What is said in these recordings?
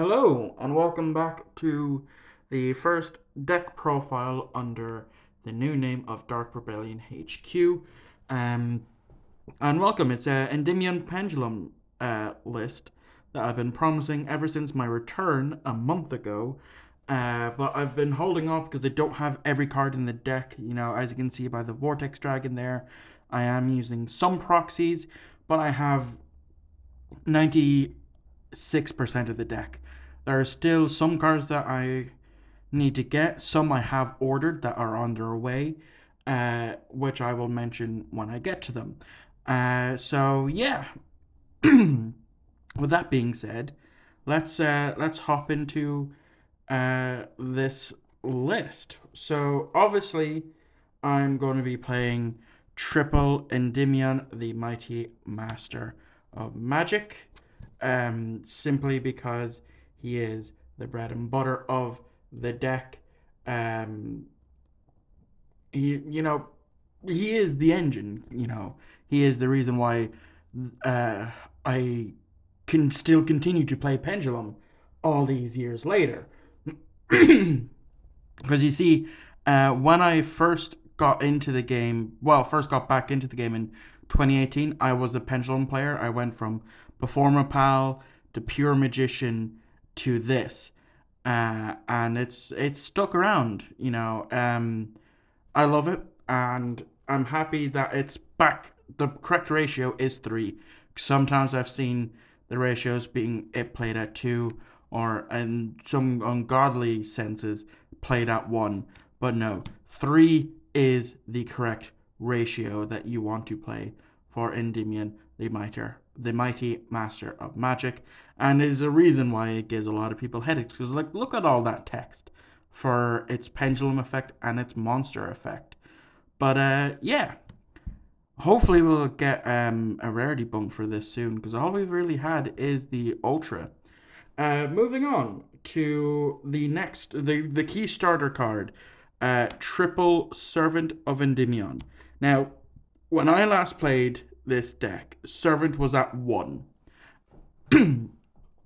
Hello, and welcome back to the first deck profile under the new name of Dark Rebellion HQ. Um, and welcome, it's a Endymion Pendulum list that I've been promising ever since my return a month ago. But I've been holding off because I don't have every card in the deck. As you can see by the Vortex Dragon there, I am using some proxies, but I have 96% of the deck. There are still some cards that I need to get. Some I have ordered that are on their way, which I will mention when I get to them. So yeah. With that being said, let's hop into this list. So obviously, I'm going to be playing triple Endymion, the Mighty Master of Magic, simply because he is the bread and butter of the deck. Um, he, you know, he is the engine. He is the reason why I can still continue to play Pendulum all these years later. Because you see, when I first got into the game, first got back into the game in 2018, I was a Pendulum player. I went from Performer Pal to Pure Magician to this. And it's stuck around, I love it, and I'm happy that it's back. The correct ratio is 3. Sometimes I've seen the ratios being it played at 2, or in some ungodly senses played at 1. But no, 3 is the correct ratio that you want to play for Endymion, the mighty master of magic, and is a reason why it gives a lot of people headaches. Because look at all that text for its pendulum effect and its monster effect. But yeah, hopefully we'll get a rarity bump for this soon, because all we've really had is the ultra. Moving on to the key starter card, triple Servant of Endymion. Now, when I last played this deck, Servant was at 1.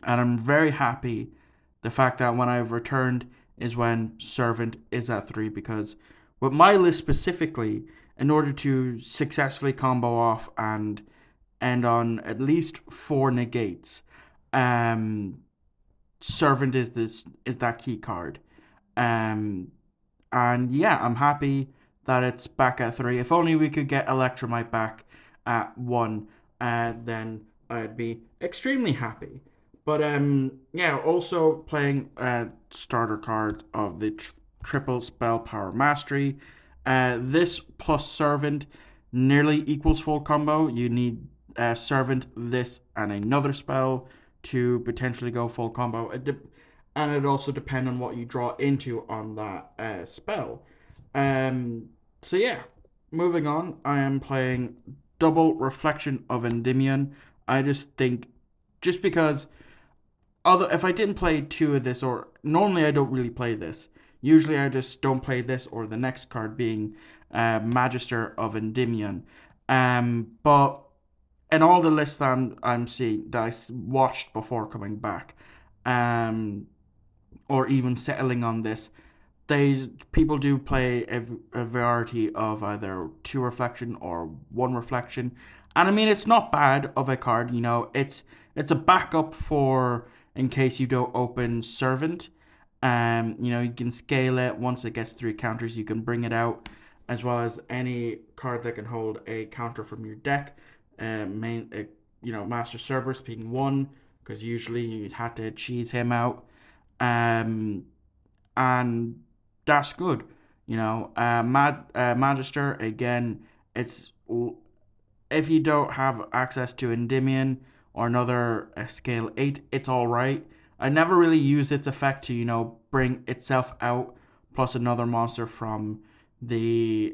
And I'm very happy the fact that when I've returned is when Servant is at 3, because with my list specifically, in order to successfully combo off and end on at least 4 negates, Servant is that key card. And yeah, I'm happy that it's back at 3. If only we could get Electromite back at 1, then I'd be extremely happy. But yeah, also playing starter cards of the triple spell power mastery. This plus Servant nearly equals full combo. You need Servant, this, and another spell to potentially go full combo. And it also depends on what you draw into on that spell. So yeah, moving on, I am playing double Reflection of Endymion. I just think, just because, although if I didn't play 2 of this, or normally I don't really play this. Usually I just don't play this or the next card being Magister of Endymion. But in all the lists that I'm seeing, that I watched before coming back, or even settling on this, people do play a variety of either 2 reflection or 1 reflection, and I mean, it's not bad of a card. It's a backup for in case you don't open Servant. You can scale it once it gets 3 counters. You can bring it out, as well as any card that can hold a counter from your deck. Master Cerberus being 1, because usually you had to cheese him out. And that's good. Magister, again, it's if you don't have access to Endymion or another scale 8, it's alright. I never really used its effect to, bring itself out plus another monster from the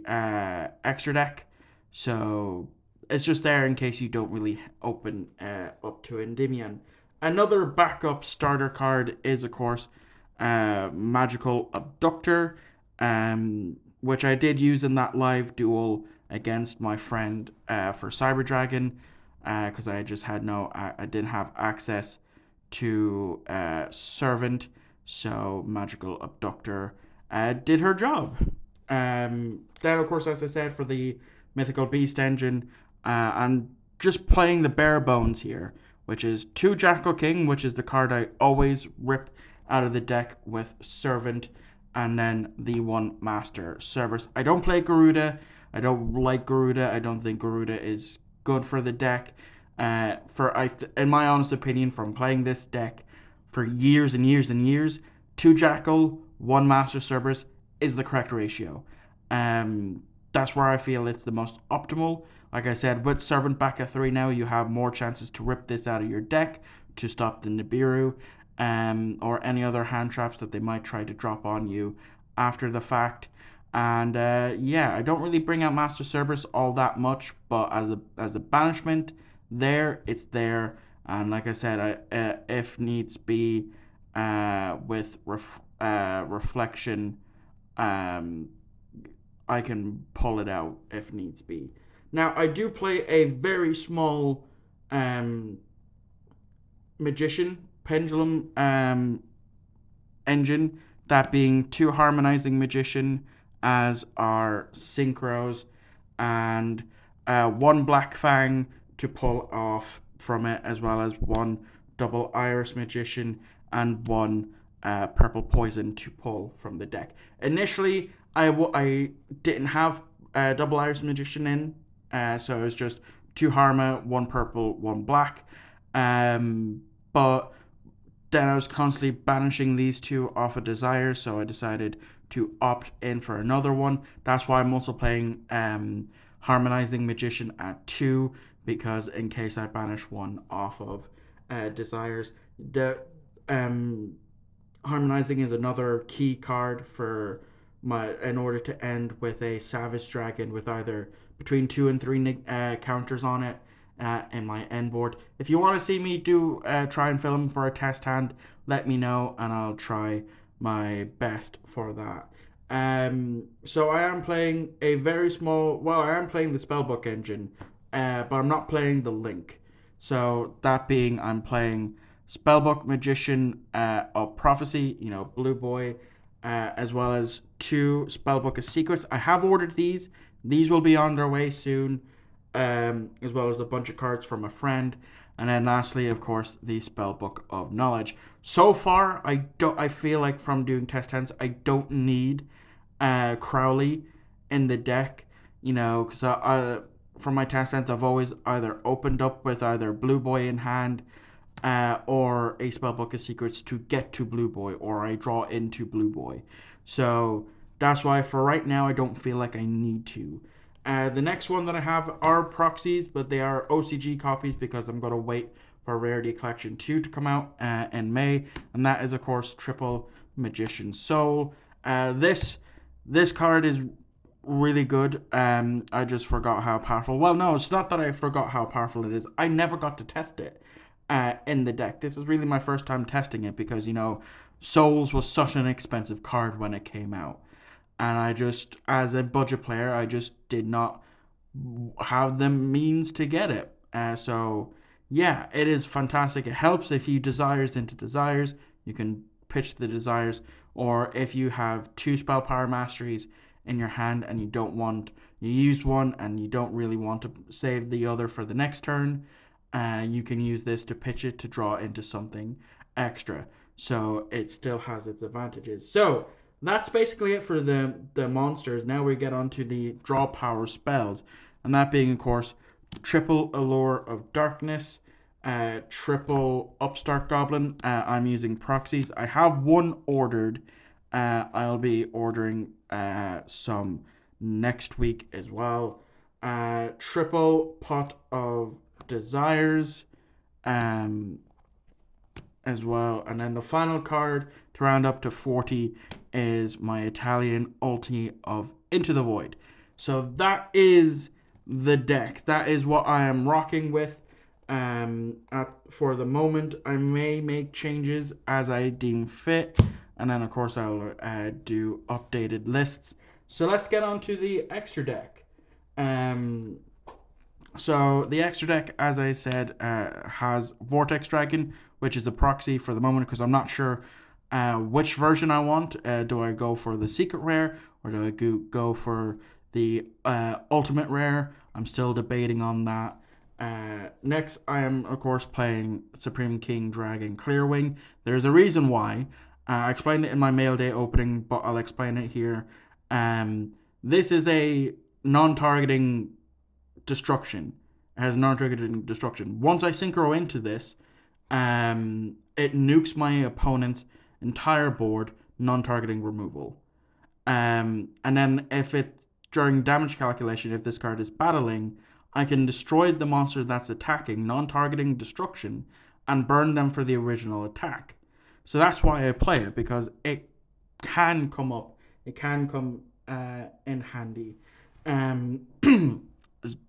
extra deck. So it's just there in case you don't really open up to Endymion. Another backup starter card is, of course, Magical Abductor, which I did use in that live duel against my friend, for Cyber Dragon, because I didn't have access to Endymion. I just had no access to Endymion. And I didn't have access to Magical Abductor. So I to Servant, so Magical Abductor did her job. Then, of course, as I said, for the Mythical Beast engine, I'm just playing the bare bones here, which is 2 Jackal King, which is the card I always rip out of the deck with Servant, and then the 1 Master Cerberus. I don't play Garuda. I don't like Garuda. I don't think Garuda is good for the deck. In my honest opinion, from playing this deck for years and years and years, 2 Jackal, 1 Master Cerberus is the correct ratio. That's where I feel it's the most optimal. Like I said, with Servant back at 3 now, you have more chances to rip this out of your deck to stop the Nibiru, or any other hand traps that they might try to drop on you after the fact. And yeah, I don't really bring out Master Cerberus all that much, but as a banishment, it's there. And like I said, if needs be, with reflection, I can pull it out if needs be. Now, I do play a very small magician pendulum engine, that being 2 harmonizing magician as our synchros, and 1 black fang to pull off from it, as well as 1 double iris magician and 1 purple poison to pull from the deck. Initially, I didn't have double iris magician in, so it was just 2 Harma, 1 purple, 1 black. But then I was constantly banishing these 2 off of Desires, so I decided to opt in for another one. That's why I'm also playing Harmonizing Magician at 2, because in case I banish 1 off of Desires. The Harmonizing is another key card for in order to end with a Savage Dragon with either between 2 and 3 counters on it in my end board. If you want to see me do try and film for a test hand, let me know and I'll try my best for that. So I am playing a very small. Well, I am playing the Spellbook engine, but I'm not playing the Link. So that being, I'm playing Spellbook Magician of Prophecy, Blue Boy, as well as 2 Spellbook of Secrets. I have ordered these. These will be on their way soon, as well as a bunch of cards from a friend. And then lastly, of course, the Spellbook of Knowledge. So far, I feel like from doing test hands, I don't need Crowley in the deck, because from my test hands, I've always either opened up with either Blue Boy in hand, or a Spellbook of Secrets to get to Blue Boy, or I draw into Blue Boy. So that's why for right now I don't feel like I need to. The next one that I have are proxies, but they are OCG copies because I'm going to wait for Rarity Collection 2 to come out in May, and that is of course Triple Magician Soul. This card is really good. I just forgot how powerful. Well, no, it's not that I forgot how powerful it is. I never got to test it in the deck. This is really my first time testing it because, Souls was such an expensive card when it came out. And I just, as a budget player, I just did not have the means to get it. So, yeah, it is fantastic. It helps if you desires into desires. You can pitch the desires. Or if you have 2 spell power masteries in your hand and you use one and you don't really want to save the other for the next turn, you can use this to pitch it to draw into something extra. So it still has its advantages. So that's basically it for the monsters. Now we get on to the draw power spells. And that being, of course, triple Allure of Darkness, triple Upstart Goblin. I'm using proxies. I have 1 ordered. I'll be ordering some next week as well. Triple Pot of Desires, as well. And then the final card to round up to 40 is my Italian ulti of Into the Void. So that is the deck. That is what I am rocking with for the moment. I may make changes as I deem fit. And then, of course, I'll do updated lists. So let's get on to the extra deck. So the extra deck, as I said, has Vortex Dragon, which is the proxy for the moment because I'm not sure which version I want. Do I go for the secret rare or do I go for the ultimate rare? I'm still debating on that. Next, I am of course playing Supreme King Dragon Clearwing. There's a reason why. I explained it in my mail day opening, but I'll explain it here. This is a non-targeting destruction. It has non-targeting destruction. Once I synchro into this, it nukes my opponent's entire board, non-targeting removal. And then if it during damage calculation, if this card is battling, I can destroy the monster that's attacking, non-targeting destruction, and burn them for the original attack. So that's why I play it, because it can come up. It can come in handy. Then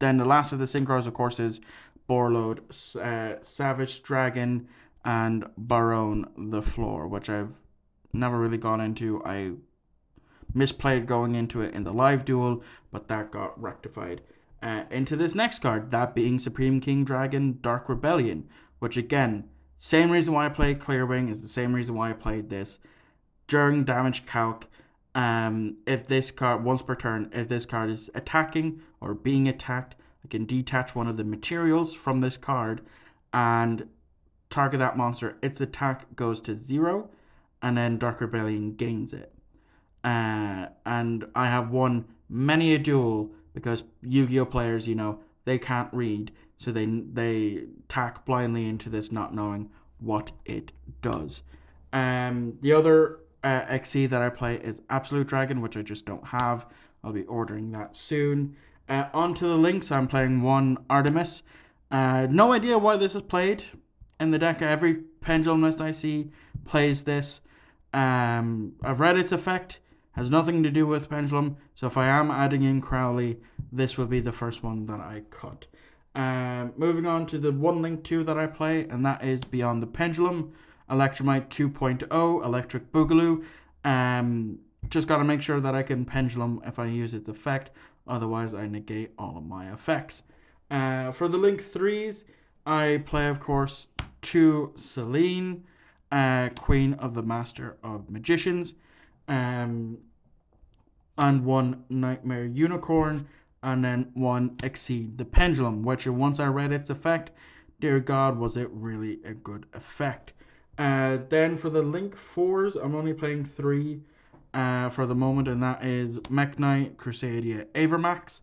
the last of the synchros, of course, is Borlode, Savage Dragon, and Baron the Floor, which I've never really gone into. I misplayed going into it in the live duel, but that got rectified. Into this next card, that being Supreme King Dragon Dark Rebellion, which again, same reason why I played Clearwing is the same reason why I played this. During damage calc, if this card, once per turn, if this card is attacking or being attacked, I can detach one of the materials from this card and target that monster. Its attack goes to 0, and then Dark Rebellion gains it. And I have won many a duel because Yu-Gi-Oh players, they can't read, so they tack blindly into this, not knowing what it does. The other XC that I play is Absolute Dragon, which I just don't have. I'll be ordering that soon. Onto the links, I'm playing one Artemis. No idea why this is played in the deck. Every Pendulum list I see plays this. I've read its effect. Has nothing to do with Pendulum. So if I am adding in Crowley, this will be the first one that I cut. Moving on to the one link 2 that I play, and that is Beyond the Pendulum. Electromite 2.0, Electric Boogaloo. Just got to make sure that I can Pendulum if I use its effect. Otherwise, I negate all of my effects. For the link 3s, I play, of course, 2 Selene, Queen of the Master of Magicians, and 1 Nightmare Unicorn, and then 1 Exceed the Pendulum, which once I read its effect, dear God, was it really a good effect. Then for the link 4s, I'm only playing 3 for the moment, and that is Mech Knight, Crusadia Avermax,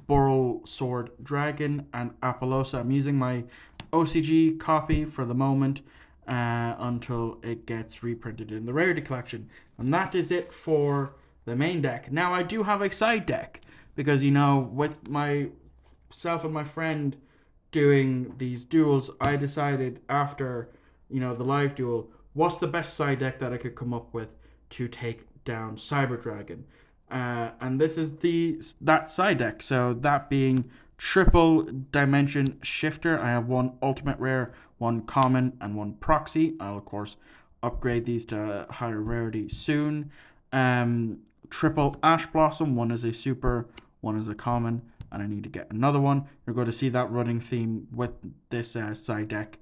Boral Sword Dragon, and Apollosa. I'm using my OCG copy for the moment until it gets reprinted in the Rarity Collection. And that is it for the main deck. Now, I do have a side deck because, with myself and my friend doing these duels, I decided after, the live duel, what's the best side deck that I could come up with to take down Cyber Dragon. And this is that side deck. So that being triple dimension shifter. I have 1 ultimate rare, 1 common, and 1 proxy. I'll of course upgrade these to higher rarity soon. Triple Ash Blossom. 1 is a super, 1 is a common, and I need to get another one. You're going to see that running theme with this side deck.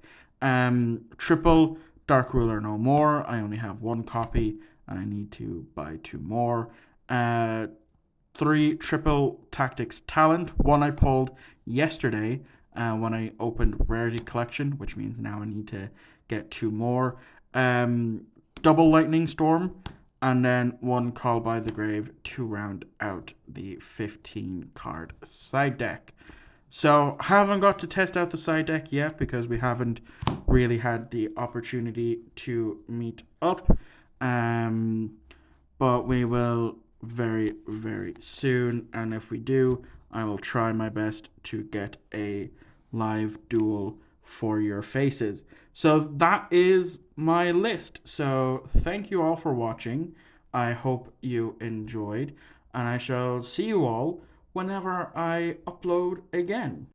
Triple Dark Ruler No More. I only have 1 copy, and I need to buy 2 more. 3 Triple Tactics Talent. 1 I pulled yesterday when I opened Rarity Collection, which means now I need to get 2 more. Double Lightning Storm, and then 1 Call by the Grave to round out the 15 card side deck. So haven't got to test out the side deck yet because we haven't really had the opportunity to meet up. But we will very, very soon. And if we do, I will try my best to get a live duel for your faces. So that is my list. So thank you all for watching. I hope you enjoyed. And I shall see you all whenever I upload again.